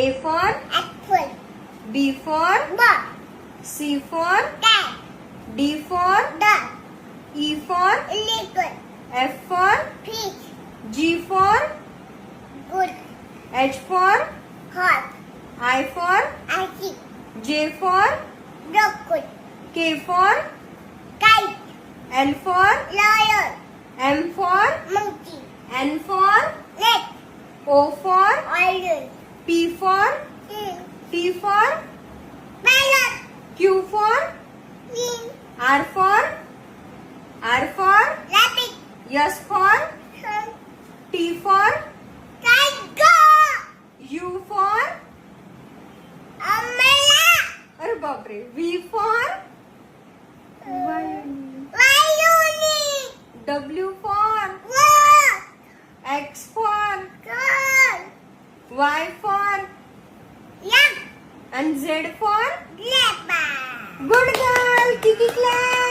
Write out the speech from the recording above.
A for apple, B for ball, C for cat, D for dog, E for eagle, F for fish, G for goose, H for horse, I for ice, J for raccoon, K for kite, L for lion, M for monkey, N for leg, O for orange, P for T for parrot, Q for king, R for rabbit, S for T for tiger, U for umbrella, अरे बापरे V for violin, W for wolf, X for girl, Y for yak, and Z for leopard. good girl. Kiki clap.